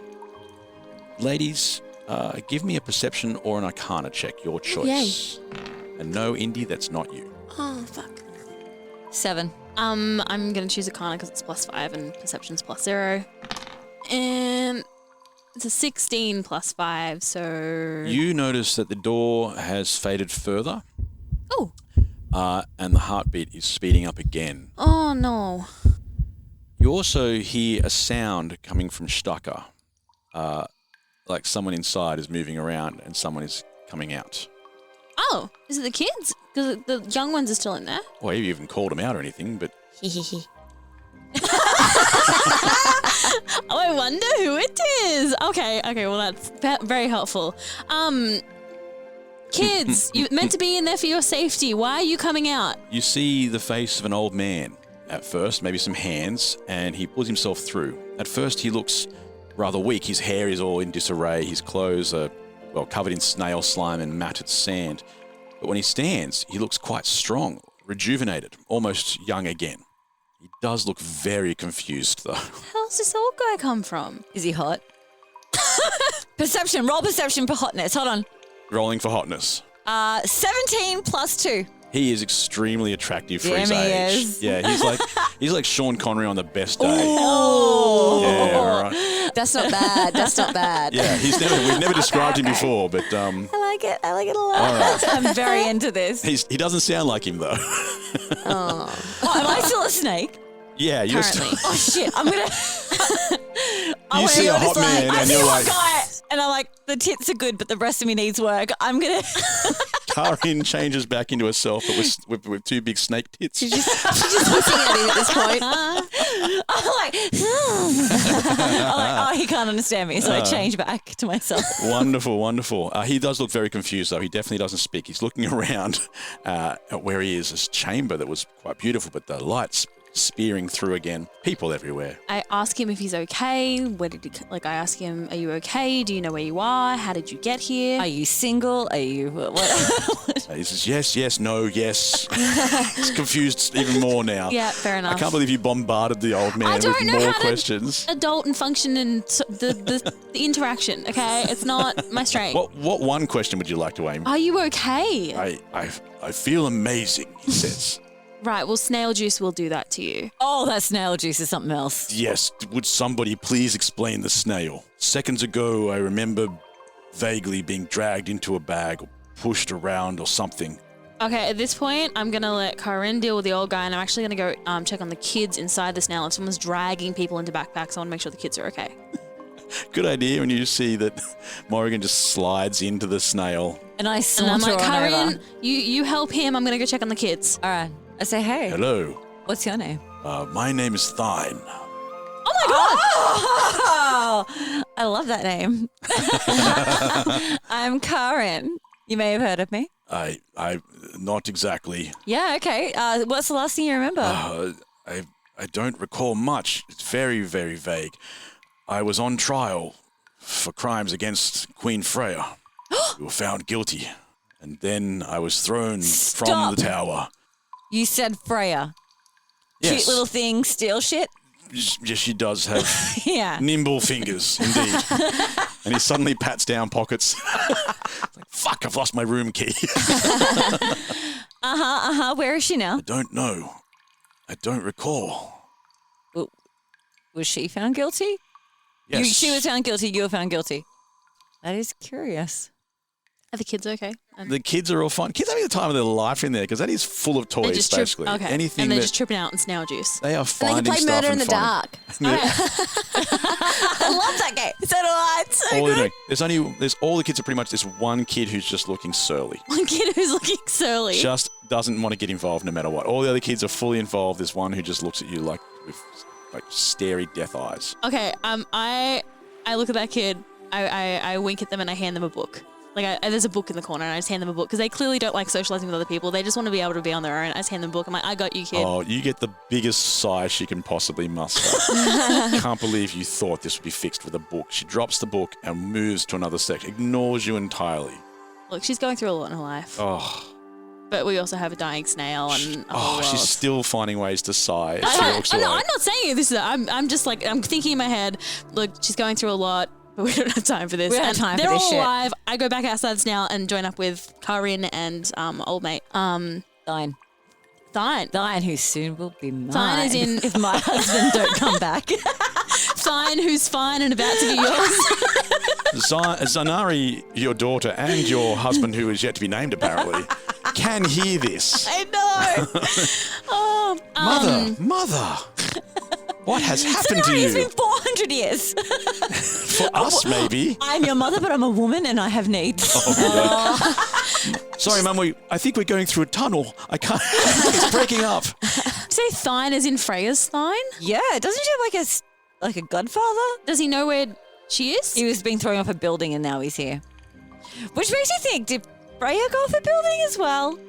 Ladies, give me a perception or an arcana check, your choice. Yay. And no, Indy, that's not you. Oh, fuck. 7. I'm going to choose Arcana because it's +5 and Perception's +0. And it's a 16 +5, so... You notice that the door has faded further. Oh. And the heartbeat is speeding up again. Oh, no. You also hear a sound coming from Stacey. Like someone inside is moving around and someone is coming out. Oh, is it the kids? Because the young ones are still in there. Well, you even called them out or anything, but... Oh, I wonder who it is. Okay, well, that's very helpful. Kids, you're meant to be in there for your safety. Why are you coming out? You see the face of an old man at first, maybe some hands, and he pulls himself through. At first, he looks rather weak. His hair is all in disarray. His clothes are, well, covered in snail slime and matted sand. But when he stands, he looks quite strong, rejuvenated, almost young again. He does look very confused, though. Where does this old guy come from? Is he hot? Perception. Roll perception for hotness. Hold on. Rolling for hotness. 17 +2. He is extremely attractive for Damn, his he age. is. Yeah, he's like Sean Connery on the best day. Oh. Yeah, all right. That's not bad. That's not bad. Yeah, we've never described him before, but I like it. I like it a lot. All right. I'm very into this. he doesn't sound like him though. Oh, am I still a snake? Yeah, you're Currently. still. Oh shit! I'm gonna. You see a hot man I and see you're a like, hot guy, and I'm like, the tits are good, but the rest of me needs work. I'm gonna. Kaa'Riin changes back into herself, but with two big snake tits. She's just looking at him at this point. I'm like, oh, he can't understand me, so I change back to myself. Wonderful, wonderful. He does look very confused, though. He definitely doesn't speak. He's looking around at where he is, this chamber that was quite beautiful, but the lights spearing through again. People everywhere. I ask him if he's okay. Where did he? Like, I ask him, "Are you okay? Do you know where you are? How did you get here? Are you single? Are you what?" He says, yes, no, yes. He's confused even more now. Yeah, fair enough. I can't believe you bombarded the old man I don't with know more how questions. to adult and function and the interaction. Okay, it's not my strength. What one question would you like to aim? Are you okay? I feel amazing, he says. Right, well, snail juice will do that to you. Oh, that snail juice is something else. Yes, would somebody please explain the snail? Seconds ago, I remember vaguely being dragged into a bag or pushed around or something. Okay, at this point, I'm going to let Kaa'Riin deal with the old guy, and I'm actually going to go check on the kids inside the snail. If someone's dragging people into backpacks, I want to make sure the kids are okay. Good idea when you see that Morrigan just slides into the snail. And I And I'm saunter like, on Kaa'Riin, over. you help him. I'm going to go check on the kids. All right. I say, hey. Hello. What's your name? My name is Thine. Oh my god! Oh, I love that name. I'm Kaa'Riin. You may have heard of me. I not exactly. Yeah, okay. What's the last thing you remember? I don't recall much. It's very, very vague. I was on trial for crimes against Queen Freya. We were found guilty. And then I was thrown from the tower. You said Freya. Yes. Cute little thing, steal shit? Yes, she does have Yeah. nimble fingers, indeed. And he suddenly pats down pockets. Like, fuck, I've lost my room key. Where is she now? I don't know. I don't recall. Was she found guilty? Yes. She was found guilty, you were found guilty. That is curious. Are the kids okay? The kids are all fine. Kids are having the time of their life in there because that is full of They toys, just basically. Okay. Anything and they're that just tripping out in snail juice. they are And they finding can play stuff murder in and the finding. dark. I love that game. So do I. It's so All they're good. doing. There's all the kids are pretty much this one kid who's just looking surly. One kid who's looking surly. Just doesn't want to get involved no matter what. All the other kids are fully involved. There's one who just looks at you like with like starey death eyes. Okay, I look at that kid, I wink at them and I hand them a book. Like, there's a book in the corner and I just hand them a book because they clearly don't like socializing with other people. They just want to be able to be on their own. I just hand them a book. I'm like, I got you, kid. Oh, you get the biggest sigh she can possibly muster. Can't believe you thought this would be fixed with a book. She drops the book and moves to another section, ignores you entirely. Look, she's going through a lot in her life. Oh, But we also have a dying snail and a whole world. she's still finding ways to sigh as she walks away. I'm not saying this. I'm just like, I'm thinking in my head, look, she's going through a lot, but we don't have time for this. We don't have And time for they're this all shit. alive. I go back outside now and join up with Kaa'Riin and old mate. Thine. Thine, who soon will be mine. Thine is in... If my husband don't come back. Thine, who's fine and about to be yours. Zanari, your daughter, and your husband, who is yet to be named apparently, can hear this. I know. Oh, Mother, what has happened to It's you? been 400 years. For us, maybe. I'm your mother, but I'm a woman and I have needs. Sorry, Mum, I think we're going through a tunnel. I can't. It's breaking up. Say Thine as in Freya's Thine? Yeah, doesn't she have like a godfather? Does he know where she is? He was being thrown off a building and now he's here. Which makes you think, did Freya go off a building as well?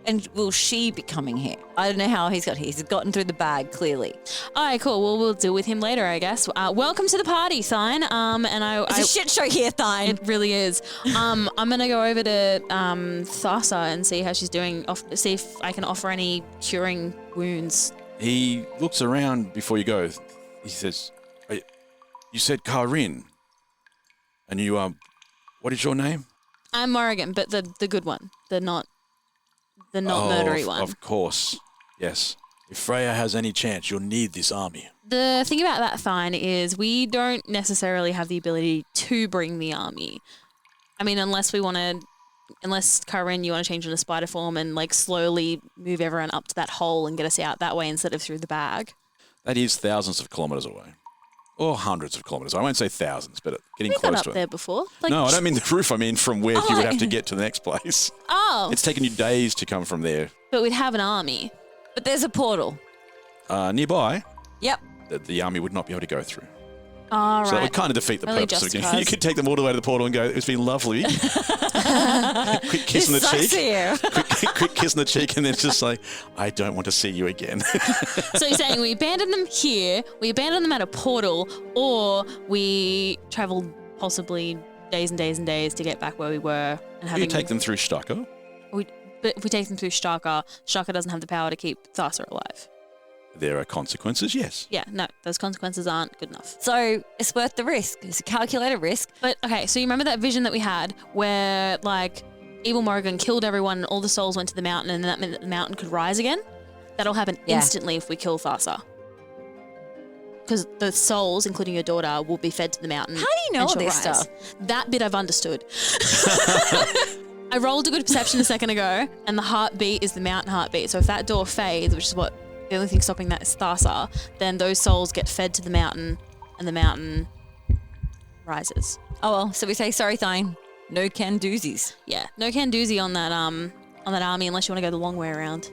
And will she be coming here? I don't know how he's got here. He's gotten through the bag, clearly. All right, cool. Well, we'll deal with him later, I guess. Welcome to the party, Thine. It's a shit show here, Thine. It really is. I'm gonna go over to Thassa and see how she's doing. See if I can offer any curing wounds. He looks around before you go. He says, you said Kaa'Riin. And you, what is your name? I'm Morrigan, but the good one. The not the not murdery one. Of course, yes. If Freya has any chance, you'll need this army. The thing about that, Thine, is we don't necessarily have the ability to bring the army. I mean, unless Kaa'Riin, you want to change into spider form and like slowly move everyone up to that hole and get us out that way instead of through the bag. That is thousands of kilometres away. Or hundreds of kilometres. I won't say thousands, but getting close to it. We've got up there before. Like, no, I don't mean the roof. I mean from where you would have to get to the next place. Oh. It's taken you days to come from there. But we'd have an army. But there's a portal. Nearby. Yep. That the army would not be able to go through. All right. So that would kind of defeat the purpose of it. You could take them all the way to the portal and go, it's been lovely. Quick kiss on the cheek. Quick kiss on the cheek, and then just like, I don't want to see you again. So you're saying we abandon them here, we abandon them at a portal, or we travel possibly days and days and days to get back where we were and having. You take them through Staka. But if we take them through Staka doesn't have the power to keep Sorcerer alive. There are consequences, yes. Yeah, no, those consequences aren't good enough. So it's worth the risk. It's a calculated risk. But okay, so you remember that vision that we had where like evil Morrigan killed everyone and all the souls went to the mountain and that meant that the mountain could rise again? That'll happen instantly if we kill Thassa. Because the souls, including your daughter, will be fed to the mountain. How do you know all this rise. stuff? That bit I've understood. I rolled a good perception a second ago, and the heartbeat is the mountain heartbeat. So if that door fades, which is what the only thing stopping that is Thassa, then those souls get fed to the mountain, and the mountain rises. Oh well, so we say sorry, Thine. No can doozies. Yeah, no can doozy on that army unless you want to go the long way around.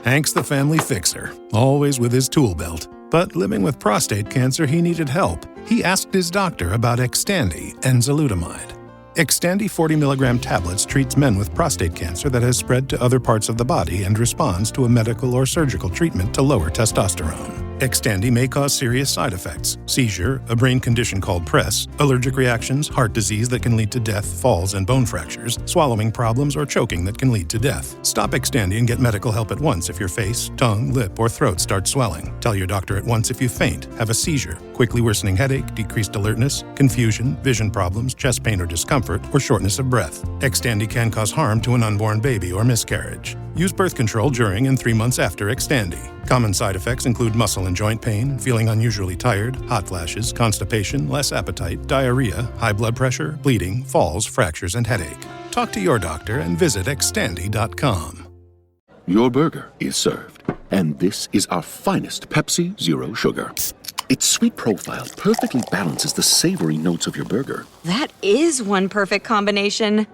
Hank's the family fixer, always with his tool belt. But living with prostate cancer, he needed help. He asked his doctor about Xtandi and enzalutamide. Xtandi 40 milligram tablets treats men with prostate cancer that has spread to other parts of the body and responds to a medical or surgical treatment to lower testosterone. Xtandi may cause serious side effects: seizure, a brain condition called PRESS, allergic reactions, heart disease that can lead to death, falls and bone fractures, swallowing problems, or choking that can lead to death. Stop Xtandi and get medical help at once if your face, tongue, lip, or throat start swelling. Tell your doctor at once if you faint, have a seizure, quickly worsening headache, decreased alertness, confusion, vision problems, chest pain or discomfort, or shortness of breath. Xtandi can cause harm to an unborn baby or miscarriage. Use birth control during and 3 months after Xtandi. Common side effects include muscle and joint pain, feeling unusually tired, hot flashes, constipation, less appetite, diarrhea, high blood pressure, bleeding, falls, fractures, and headache. Talk to your doctor and visit Xtandi.com. Your burger is served, and this is our finest Pepsi Zero Sugar. Its sweet profile perfectly balances the savory notes of your burger. That is one perfect combination.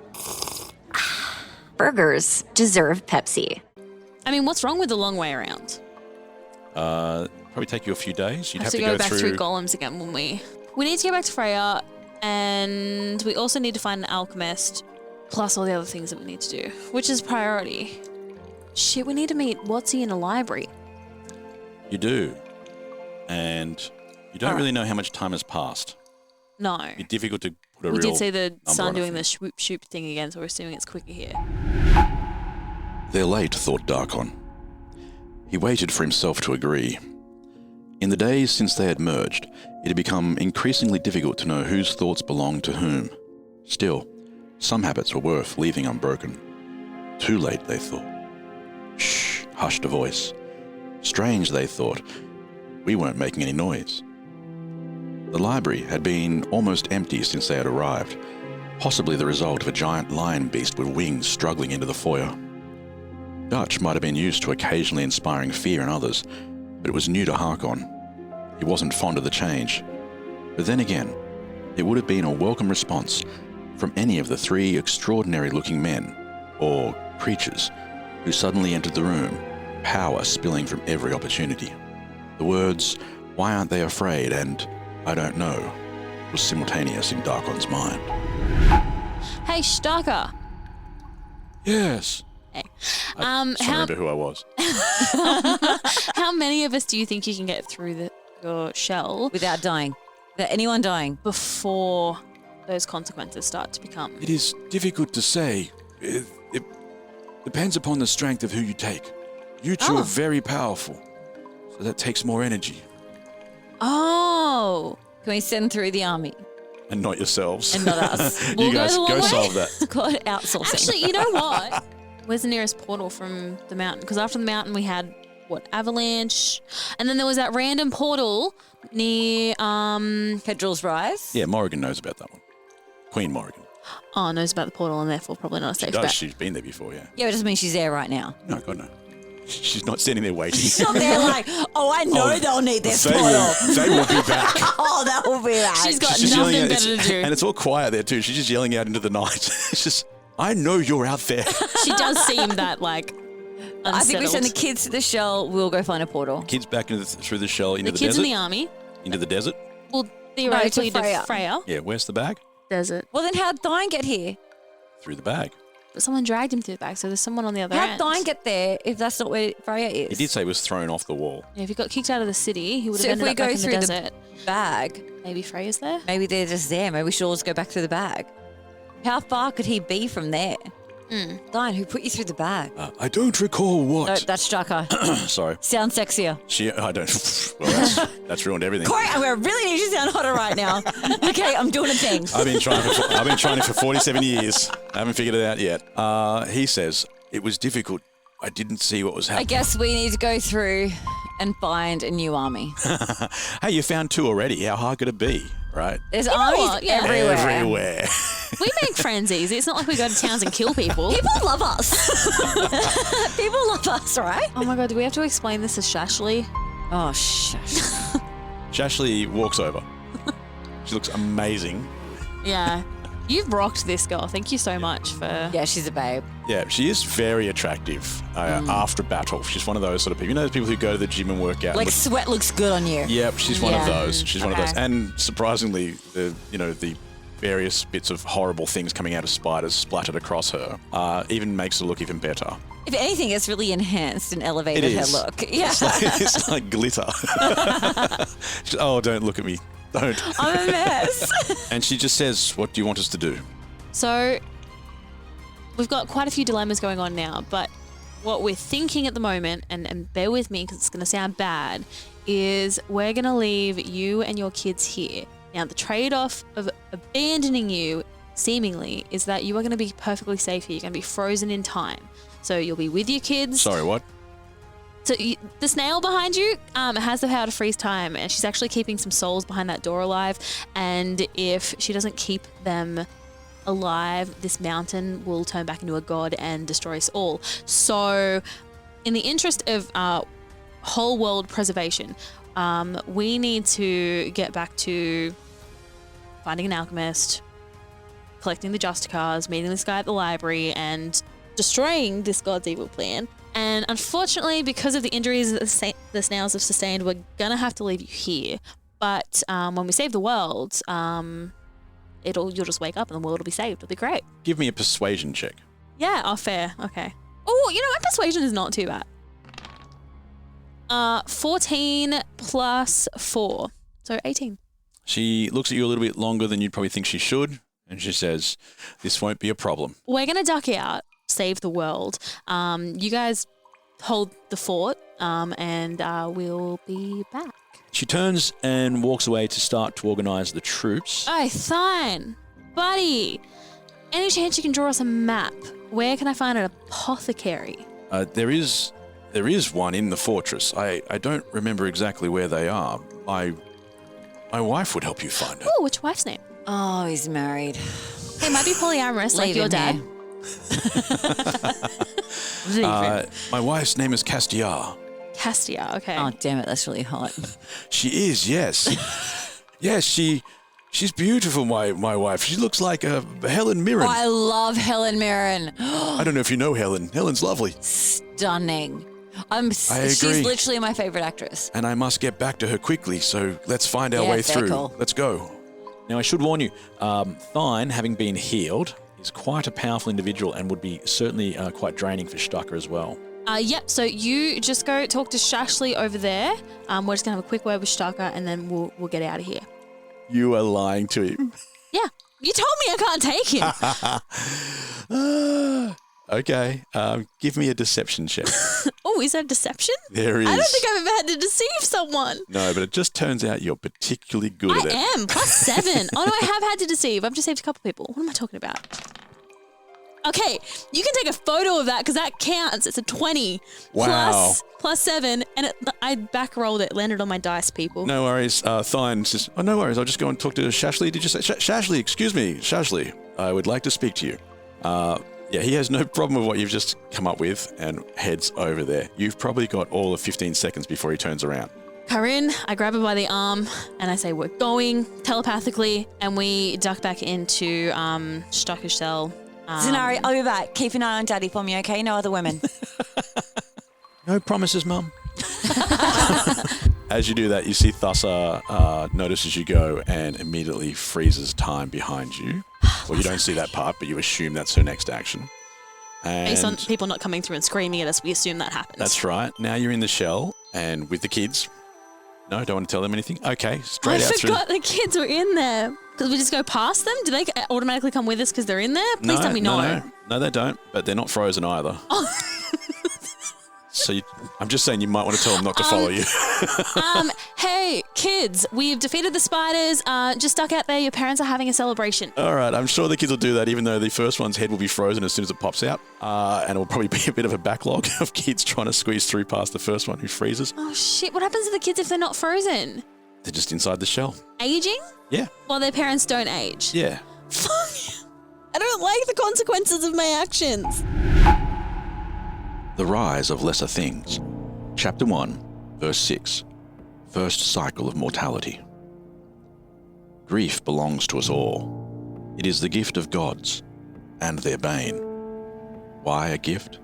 Burgers deserve Pepsi. I mean, what's wrong with the long way around? Probably take you a few days. You'd have to go back through golems again, wouldn't we? We need to get back to Freya, and we also need to find an alchemist, plus all the other things that we need to do, which is priority. Shit, we need to meet Watsy in a library. You do. And you don't really know how much time has passed. No. It's difficult to put a real We did see the number sun on doing it. the swoop thing again, so we're assuming it's quicker here. They're late, thought Darkon. He waited for himself to agree. In the days since they had merged, it had become increasingly difficult to know whose thoughts belonged to whom. Still, some habits were worth leaving unbroken. Too late, they thought. Shh, hushed a voice. Strange, they thought. We weren't making any noise. The library had been almost empty since they had arrived, possibly the result of a giant lion beast with wings struggling into the foyer. Dutch might have been used to occasionally inspiring fear in others, but it was new to Harkon. He wasn't fond of the change. But then again, it would have been a welcome response from any of the 3 extraordinary-looking men, or creatures, who suddenly entered the room, power spilling from every opportunity. The words, "Why aren't they afraid?" and "I don't know," was simultaneous in Darkon's mind. Hey, Staka. Yes. Hey. I just remember who I was. How many of us do you think you can get through your shell without dying? Without anyone dying? Before those consequences start to become? It is difficult to say. It depends upon the strength of who you take. You two are very powerful, so that takes more energy. Oh. Can we send through the army? And not yourselves. And not us. You guys, go solve that. It's called outsourcing. Actually, you know what? Where's the nearest portal from the mountain? Because after the mountain we had, Avalanche? And then there was that random portal near Kedrill's Rise? Yeah, Morrigan knows about that one. Queen Morrigan. Oh, knows about the portal and therefore probably not a She safe does. bet. She's been there before, yeah. Yeah, it doesn't mean she's there right now. No, God, no. She's not standing there waiting. She's not there like, oh, I know they'll need this portal. They will be back. Oh, that will be that. She's got She's just nothing yelling better to do. And it's all quiet there too. She's just yelling out into the night. It's just, I know you're out there. She does seem that, I think we send the unsettled. kids to the shell. We'll go find a portal. Kids back through the shell into The the kids desert. in the army. Into the desert. Well, theoretically to Freya. to Freya. Yeah, where's the bag? Desert. Well, then how'd Thine get here? Through the bag. But someone dragged him through the bag, so there's someone on the other How'd end. Thine get there if that's not where Freya is? He did say he was thrown off the wall. Yeah, if he got kicked out of the city, he would have So if ended we up go back in the through the desert. bag, Maybe Freya's there? maybe they're just there. Maybe we should all just go back through the bag. How far could he be from there? Thine, who put you through the bag? I don't recall what. No, that's Straka. Sorry. Sound sexier. I don't. Well, that's ruined everything. Cory, I really need you to sound hotter right now. Okay, I'm doing a thing. I've been trying for 47 years. I haven't figured it out yet. He says it was difficult. I didn't see what was I happening. guess we need to go through and find a new army. Hey, you found 2 already. How hard could it be, right? There's armies everywhere. Everywhere. We make friends easy. It's not like we go to towns and kill people. People love us. People love us, right? Oh my god, do we have to explain this to Shashley? Oh, shush. Shashley walks over. She looks amazing. Yeah. You've rocked this girl. Thank you so much for... Yeah, she's a babe. Yeah, she is very attractive after battle. She's one of those sort of people. You know those people who go to the gym and work out? Like sweat looks good on you. Yep, she's one of those. She's one of those. Okay. And surprisingly, the various bits of horrible things coming out of spiders splattered across her even makes her look even better. If anything, it's really enhanced and elevated It her is. look. Yeah. It's like glitter. Oh, don't look at me. Don't. I'm a mess. And she just says, what do you want us to do? So, we've got quite a few dilemmas going on now, but what we're thinking at the moment, and bear with me because it's going to sound bad, is we're going to leave you and your kids here. Now, the trade-off of abandoning you, seemingly, is that you are going to be perfectly safe here. You're going to be frozen in time. So you'll be with your kids. Sorry, what? So the snail behind you has the power to freeze time, and she's actually keeping some souls behind that door alive. And if she doesn't keep them alive, this mountain will turn back into a god and destroy us all. So, in the interest of whole world preservation, we need to get back to finding an alchemist, collecting the Justicars, meeting this guy at the library, and destroying this god's evil plan. And unfortunately, because of the injuries that the snails have sustained, we're going to have to leave you here. But when we save the world, you'll just wake up and the world will be saved. It'll be great. Give me a persuasion check. Yeah, fair. Okay. Oh, my persuasion is not too bad. 14 plus 4. So 18. She looks at you a little bit longer than you'd probably think she should, and she says, this won't be a problem. We're going to duck out, save the world. You guys hold the fort, and we'll be back. She turns and walks away to start to organise the troops. Oh, fine. Buddy, any chance you can draw us a map? Where can I find an apothecary? There is one in the fortress. I don't remember exactly where they are. My wife would help you find her. Oh, which wife's name? Oh, he's married. They might be polyamorous like Leave your him dad. My wife's name is Castillar. Castia, okay. Oh, damn it, that's really hot. She is, yes. Yes, she's beautiful, my wife. She looks like a Helen Mirren. Oh, I love Helen Mirren. I don't know if you know Helen. Helen's lovely. Stunning. I agree. She's literally my favorite actress. And I must get back to her quickly, so let's find our way fair through. call. Let's go. Now, I should warn you, Thine, having been healed, is quite a powerful individual and would be certainly quite draining for Stucker as well. Yep, so you just go talk to Shashley over there. We're just going to have a quick word with Stucker, and then we'll get out of here. You are lying to him. Yeah, you told me I can't take him. Okay, give me a deception check. Oh, is that a deception? There is. I don't think I've ever had to deceive someone. No, but it just turns out you're particularly good at it. I am, +7. Oh, no, I have had to deceive. I've deceived a couple people. What am I talking about? Okay, you can take a photo of that because that counts. It's a 20. Wow. Plus 7, and I back rolled it, landed on my dice, people. No worries. Thine says, "Oh, no worries. I'll just go and talk to Shashley." Did you say Shashley? Excuse me, Shashley. I would like to speak to you. Yeah, he has no problem with what you've just come up with and heads over there. You've probably got all of 15 seconds before he turns around. Kaa'Riin, I grab her by the arm and I say, we're going telepathically, and we duck back into Stockish cell. Zenari, I'll be back. Keep an eye on Daddy for me, okay? No other women. No promises, Mum. As you do that, you see Thassa notices you go and immediately freezes time behind you. Well, you don't see that part, but you assume that's her next action. And based on people not coming through and screaming at us, we assume that happens. that's right. Now you're in the shell and with the kids. No, don't want to tell them anything? Okay, straight out through. I forgot the kids were in there. Because we just go past them? Do they automatically come with us because they're in there? Please tell me no. No, they don't, but they're not frozen either. So I'm just saying you might want to tell them not to follow you. Hey, kids, we've defeated the spiders. Just stuck out there. Your parents are having a celebration. All right, I'm sure the kids will do that, even though the first one's head will be frozen as soon as it pops out. And it will probably be a bit of a backlog of kids trying to squeeze through past the first one who freezes. Oh, shit. What happens to the kids if they're not frozen? They're just inside the shell. Aging? Yeah. Well, their parents don't age. Yeah. Fuck. I don't like the consequences of my actions. The Rise of Lesser Things. Chapter 1, Verse 6. First Cycle of Mortality. Grief belongs to us all. It is the gift of gods, and their bane. Why a gift?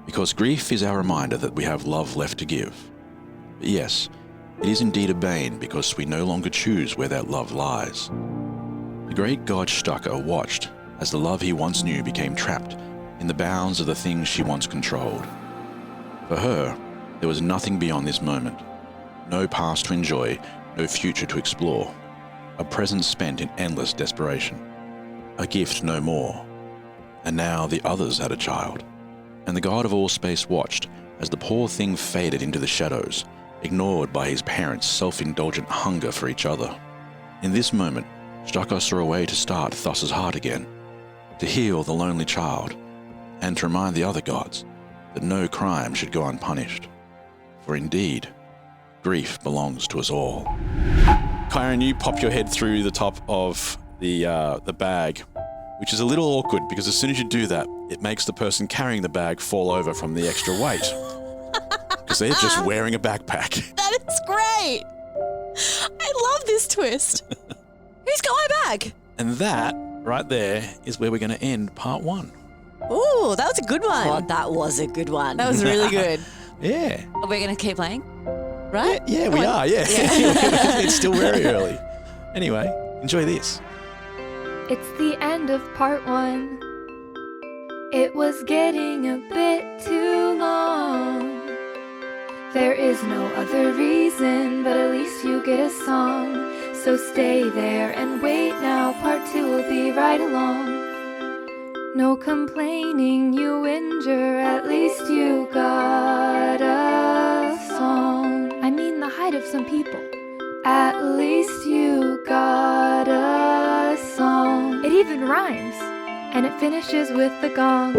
Because grief is our reminder that we have love left to give. But yes, it is indeed a bane because we no longer choose where that love lies. The great god Stucker watched as the love he once knew became trapped in the bounds of the things she once controlled. For her, there was nothing beyond this moment. No past to enjoy, no future to explore. A present spent in endless desperation. A gift no more. And now the others had a child. And the god of all space watched as the poor thing faded into the shadows, ignored by his parents' self-indulgent hunger for each other. In this moment, Stucker saw a way to start Thassa's heart again, to heal the lonely child, and to remind the other gods that no crime should go unpunished. For indeed, grief belongs to us all. Kaa'Riin, you pop your head through the top of the bag, which is a little awkward because as soon as you do that, it makes the person carrying the bag fall over from the extra weight. Because they're just wearing a backpack. That is great. I love this twist. Who's got my bag? And that, right there, is where we're going to end part 1. Ooh, that was a good one. Oh, that was a good one. That was really good. Yeah. Are we going to keep playing? Right? Yeah, we are, yeah. It's still very early. Anyway, enjoy this. It's the end of part 1. It was getting a bit too long. There is no other reason, but at least you get a song. So stay there and wait now, part 2 will be right along. No complaining, you injure, at least you got a song. I mean the height of some people. At least you got a song. It even rhymes, and it finishes with the gong.